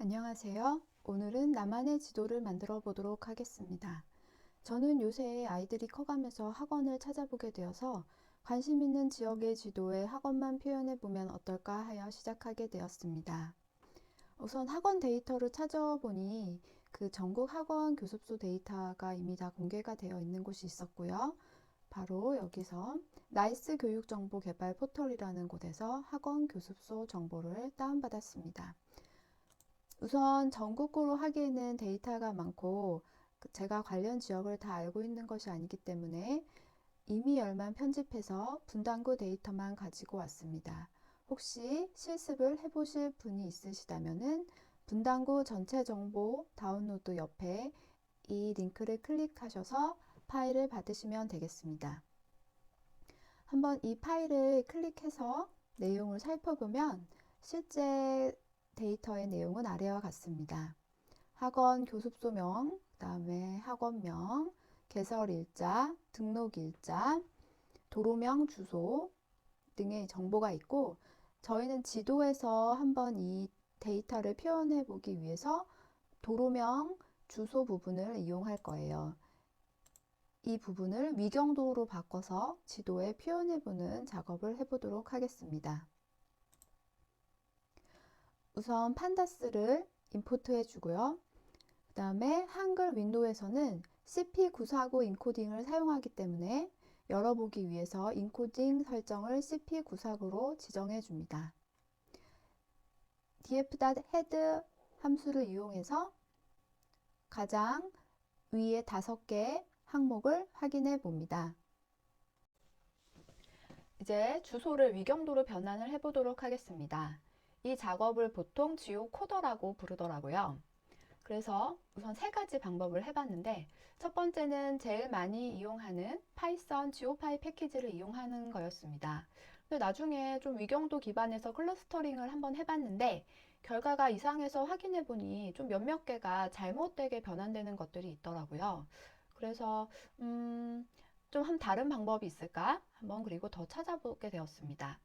안녕하세요. 오늘은 나만의 지도를 만들어 보도록 하겠습니다. 저는 요새 아이들이 커가면서 학원을 찾아보게 되어서 관심 있는 지역의 지도에 학원만 표현해 보면 어떨까 하여 시작하게 되었습니다. 우선 학원 데이터를 찾아보니 그 전국 학원 교습소 데이터가 이미 다 공개가 되어 있는 곳이 있었고요. 바로 여기서 나이스 교육 정보 개발 포털이라는 곳에서 학원 교습소 정보를 다운받았습니다. 우선 전국구로 하기에는 데이터가 많고 제가 관련 지역을 다 알고 있는 것이 아니기 때문에 임의열만 편집해서 분당구 데이터만 가지고 왔습니다. 혹시 실습을 해보실 분이 있으시다면 분당구 전체 정보 다운로드 옆에 이 링크를 클릭하셔서 파일을 받으시면 되겠습니다. 한번 이 파일을 클릭해서 내용을 살펴보면 실제 데이터의 내용은 아래와 같습니다. 학원 교습소명, 그다음에 학원명, 개설일자, 등록일자, 도로명, 주소 등의 정보가 있고 저희는 지도에서 한번 이 데이터를 표현해 보기 위해서 도로명, 주소 부분을 이용할 거예요. 이 부분을 위경도로 바꿔서 지도에 표현해 보는 작업을 해보도록 하겠습니다. 우선 판다스를 임포트해 주고요. 그 다음에 한글 윈도우에서는 CP949 인코딩을 사용하기 때문에 열어보기 위해서 인코딩 설정을 CP949로 지정해 줍니다. df.head 함수를 이용해서 가장 위에 5개 항목을 확인해 봅니다. 이제 주소를 위경도로 변환을 해보도록 하겠습니다. 이 작업을 보통 지오코더라고 부르더라고요. 그래서 우선 3가지 방법을 해봤는데 첫 번째는 제일 많이 이용하는 파이썬 지오파이 패키지를 이용하는 거였습니다. 근데 나중에 좀 위경도 기반에서 클러스터링을 한번 해봤는데 결과가 이상해서 확인해보니 좀 몇몇 개가 잘못되게 변환되는 것들이 있더라고요. 그래서 좀 다른 방법이 있을까? 한번 그리고 더 찾아보게 되었습니다.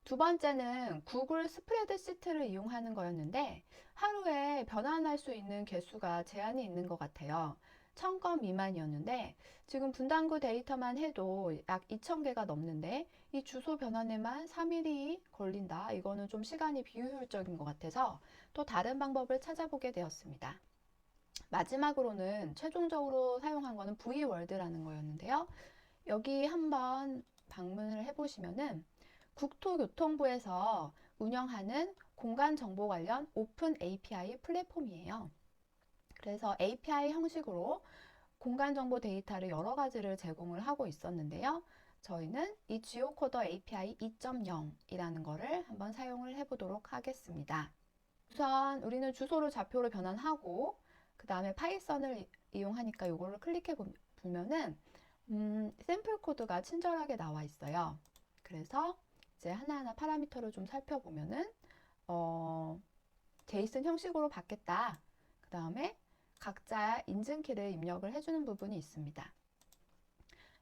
두 번째는 구글 스프레드시트를 이용하는 거였는데 하루에 변환할 수 있는 개수가 제한이 있는 것 같아요. 1000건 미만이었는데 지금 분당구 데이터만 해도 약 2000개가 넘는데 이 주소 변환에만 3일이 걸린다. 이거는 좀 시간이 비효율적인 것 같아서 또 다른 방법을 찾아보게 되었습니다. 마지막으로는 최종적으로 사용한 거는 V월드라는 거였는데요. 여기 한번 방문을 해보시면은 국토교통부에서 운영하는 공간정보 관련 오픈 API 플랫폼이에요. 그래서 API 형식으로 공간정보 데이터를 여러 가지를 제공을 하고 있었는데요. 저희는 이 지오코더 API 2.0이라는 거를 한번 사용을 해보도록 하겠습니다. 우선 우리는 주소를 좌표로 변환하고 그 다음에 파이썬을 이용하니까 이거를 클릭해 보면은 샘플 코드가 친절하게 나와 있어요. 그래서 이제 하나하나 파라미터를 좀 살펴보면은 제이슨 형식으로 받겠다. 그 다음에 각자 인증키를 입력을 해주는 부분이 있습니다.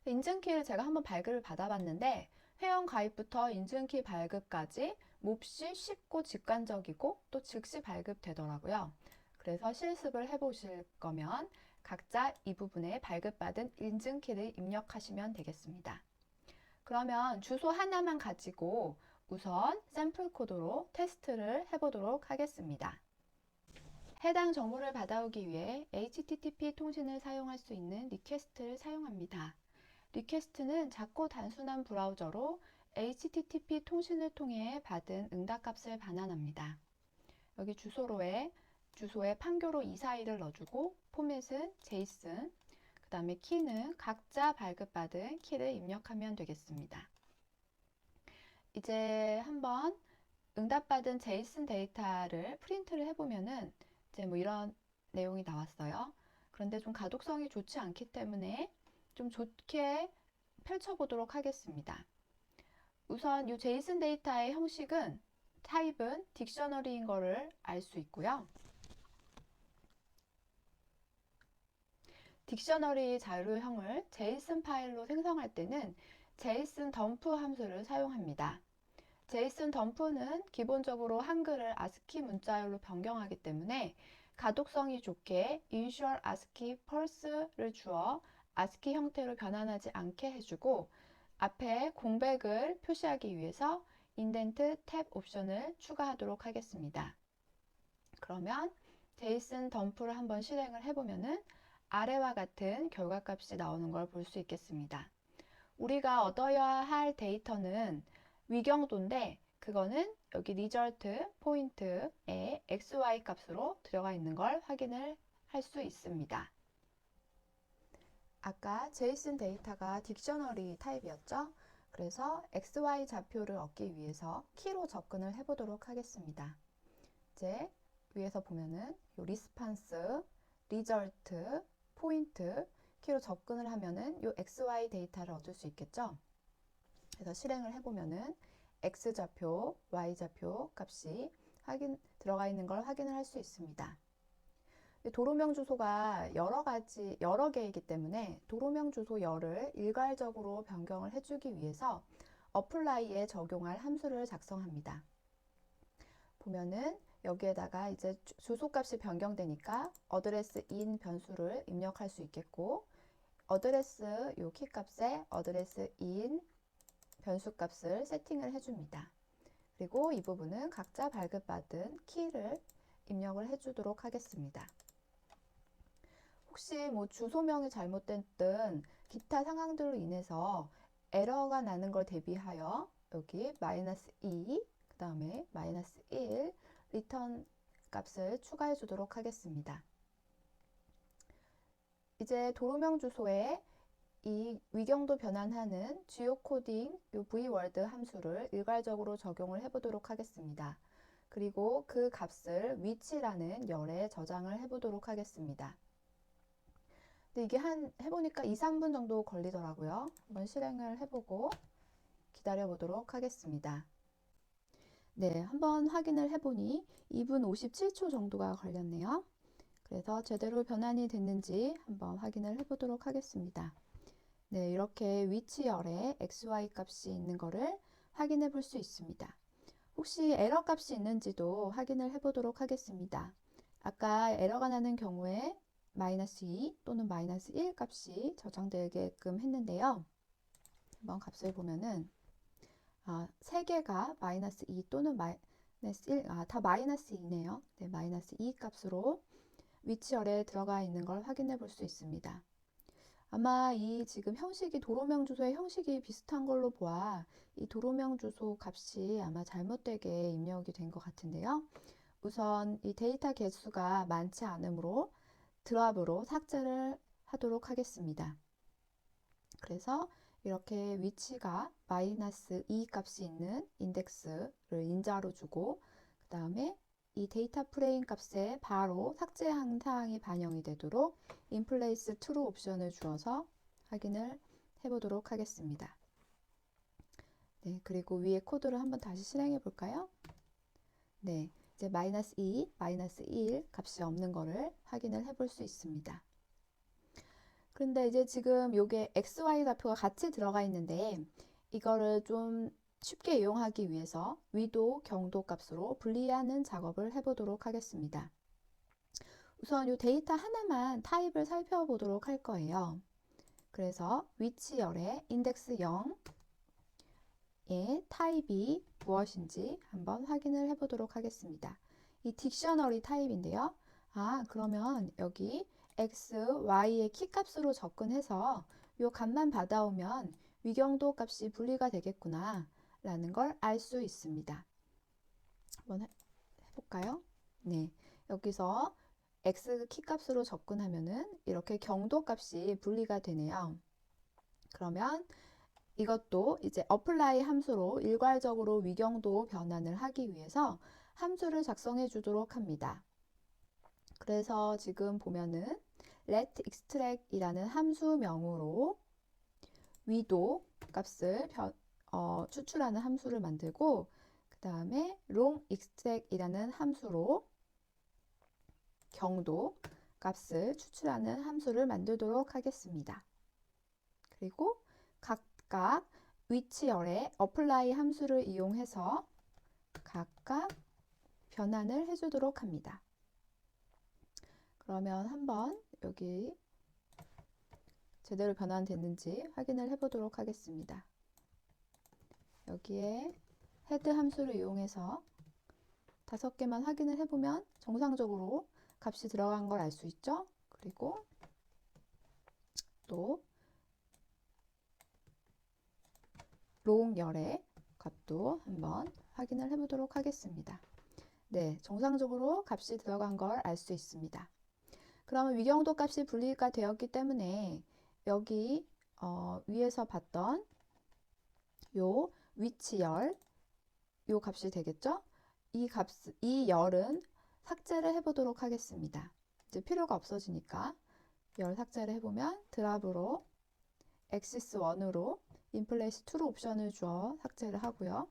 인증키를 제가 한번 발급을 받아봤는데 회원 가입부터 인증키 발급까지 몹시 쉽고 직관적이고 또 즉시 발급되더라고요. 그래서 실습을 해보실 거면 각자 이 부분에 발급받은 인증키를 입력하시면 되겠습니다. 그러면 주소 하나만 가지고 우선 샘플 코드로 테스트를 해보도록 하겠습니다. 해당 정보를 받아오기 위해 HTTP 통신을 사용할 수 있는 리퀘스트를 사용합니다. 리퀘스트는 작고 단순한 브라우저로 HTTP 통신을 통해 받은 응답값을 반환합니다. 여기 주소에 판교로 242를 넣어주고 포맷은 JSON, 그 다음에 키는 각자 발급받은 키를 입력하면 되겠습니다. 이제 한번 응답받은 JSON 데이터를 프린트를 해보면은 이제 뭐 이런 내용이 나왔어요. 그런데 좀 가독성이 좋지 않기 때문에 좀 좋게 펼쳐보도록 하겠습니다. 우선 이 JSON 데이터의 형식은 타입은 딕셔너리인 거를 알 수 있고요. 딕셔너리 자료형을 JSON 파일로 생성할 때는 JSON 덤프 함수를 사용합니다. 제이슨 덤프는 기본적으로 한글을 아스키 문자열로 변경하기 때문에 가독성이 좋게 인슈얼 아스키 펄스를 주어 아스키 형태로 변환하지 않게 해주고, 앞에 공백을 표시하기 위해서 인덴트 탭 옵션을 추가하도록 하겠습니다. 그러면 제이슨 덤프를 한번 실행을 해보면은 아래와 같은 결과값이 나오는 걸 볼 수 있겠습니다. 우리가 얻어야 할 데이터는 위경도인데, 그거는 여기 리절트 포인트에 XY 값으로 들어가 있는 걸 확인을 할 수 있습니다. 아까 제이슨 데이터가 딕셔너리 타입이었죠? 그래서 XY 좌표를 얻기 위해서 키로 접근을 해보도록 하겠습니다. 이제 위에서 보면은 요 리스판스, 리절트, 포인트 키로 접근을 하면은 요 XY 데이터를 얻을 수 있겠죠? 그래서 실행을 해보면은 X 좌표, Y 좌표 값이 들어가 있는 걸 확인을 할 수 있습니다. 도로명 주소가 여러 개이기 때문에 도로명 주소 열을 일괄적으로 변경을 해주기 위해서 어플라이에 적용할 함수를 작성합니다. 보면은 여기에다가 이제 주소값이 변경되니까 어드레스 인 변수를 입력할 수 있겠고, 어드레스 요 키값에 어드레스 인 변수값을 세팅을 해줍니다. 그리고 이 부분은 각자 발급받은 키를 입력을 해주도록 하겠습니다. 혹시 뭐 주소명이 잘못됐든 기타 상황들로 인해서 에러가 나는 걸 대비하여 여기 -2, 그 다음에 -1 리턴 값을 추가해 주도록 하겠습니다. 이제 도로명 주소에 이 위경도 변환하는 지오코딩 vword 함수를 일괄적으로 적용을 해보도록 하겠습니다. 그리고 그 값을 위치라는 열에 저장을 해보도록 하겠습니다. 근데 이게 해보니까 2, 3분 정도 걸리더라고요. 한번 실행을 해보고 기다려 보도록 하겠습니다. 네, 한번 확인을 해보니 2분 57초 정도가 걸렸네요. 그래서 제대로 변환이 됐는지 한번 확인을 해보도록 하겠습니다. 네, 이렇게 위치열에 XY 값이 있는 거를 확인해 볼 수 있습니다. 혹시 에러 값이 있는지도 확인을 해 보도록 하겠습니다. 아까 에러가 나는 경우에 -2 또는 -1 값이 저장되게끔 했는데요. 한번 값을 보면은 3개가 -2 또는 -1, 다 -2네요. 네, -2 값으로 위치열에 들어가 있는 걸 확인해 볼 수 있습니다. 아마 이 지금 형식이 도로명 주소의 형식이 비슷한 걸로 보아 이 도로명 주소 값이 아마 잘못되게 입력이 된 것 같은데요. 우선 이 데이터 개수가 많지 않으므로 드랍으로 삭제를 하도록 하겠습니다. 그래서 이렇게 위치가 -2 값이 있는 인덱스를 인자로 주고, 그 다음에 이 데이터 프레임 값에 바로 삭제한 사항이 반영이 되도록 인플레이스 true 옵션을 주어서 확인을 해보도록 하겠습니다. 네, 그리고 위에 코드를 한번 다시 실행해 볼까요? 네, 이제 -2, -1 값이 없는 거를 확인을 해볼 수 있습니다. 그런데 이제 지금 요게 XY 좌표가 같이 들어가 있는데 이거를 좀 쉽게 이용하기 위해서 위도, 경도 값으로 분리하는 작업을 해보도록 하겠습니다. 우선 이 데이터 하나만 타입을 살펴보도록 할 거예요. 그래서 위치열의 인덱스 0의 타입이 무엇인지 한번 확인을 해보도록 하겠습니다. 이 딕셔너리 타입인데요. 그러면 여기 x, y의 키값으로 접근해서 이 값만 받아오면 위경도 값이 분리가 되겠구나 라는 걸 알 수 있습니다. 한번 해볼까요? 네, 여기서 x 키값으로 접근하면은 이렇게 경도 값이 분리가 되네요. 그러면 이것도 이제 apply 함수로 일괄적으로 위경도 변환을 하기 위해서 함수를 작성해 주도록 합니다. 그래서 지금 보면은 let extract 이라는 함수명으로 위도 값을 추출하는 함수를 만들고, 그 다음에 long extract 이라는 함수로 경도 값을 추출하는 함수를 만들도록 하겠습니다. 그리고 각각 위치열에 apply 함수를 이용해서 각각 변환을 해주도록 합니다. 그러면 한번 여기 제대로 변환됐는지 확인을 해보도록 하겠습니다. 여기에 헤드 함수를 이용해서 5개만 확인을 해보면 정상적으로 값이 들어간 걸 알 수 있죠. 그리고 또 롱열의 값도 한번 확인을 해보도록 하겠습니다. 네, 정상적으로 값이 들어간 걸 알 수 있습니다. 그러면 위경도 값이 분리가 되었기 때문에 여기 위에서 봤던 요 위치열 요 값이 되겠죠? 이 열은 삭제를 해보도록 하겠습니다. 이제 필요가 없어지니까 열 삭제를 해보면 드랍으로 axis 1으로 인플레이스 2로 옵션을 주어 삭제를 하고요.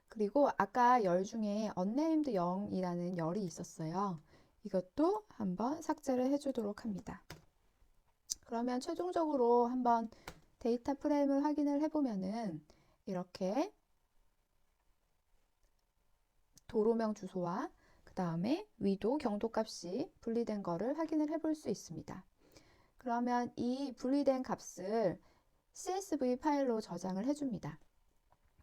그리고 아까 열 중에 unnamed 0이라는 열이 있었어요. 이것도 한번 삭제를 해주도록 합니다. 그러면 최종적으로 한번 데이터 프레임을 확인을 해보면은 이렇게 도로명 주소와 그 다음에 위도 경도 값이 분리된 거를 확인을 해볼 수 있습니다. 그러면 이 분리된 값을 CSV 파일로 저장을 해줍니다.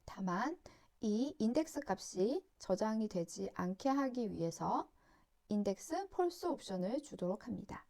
다만 이 인덱스 값이 저장이 되지 않게 하기 위해서 인덱스 폴스 옵션을 주도록 합니다.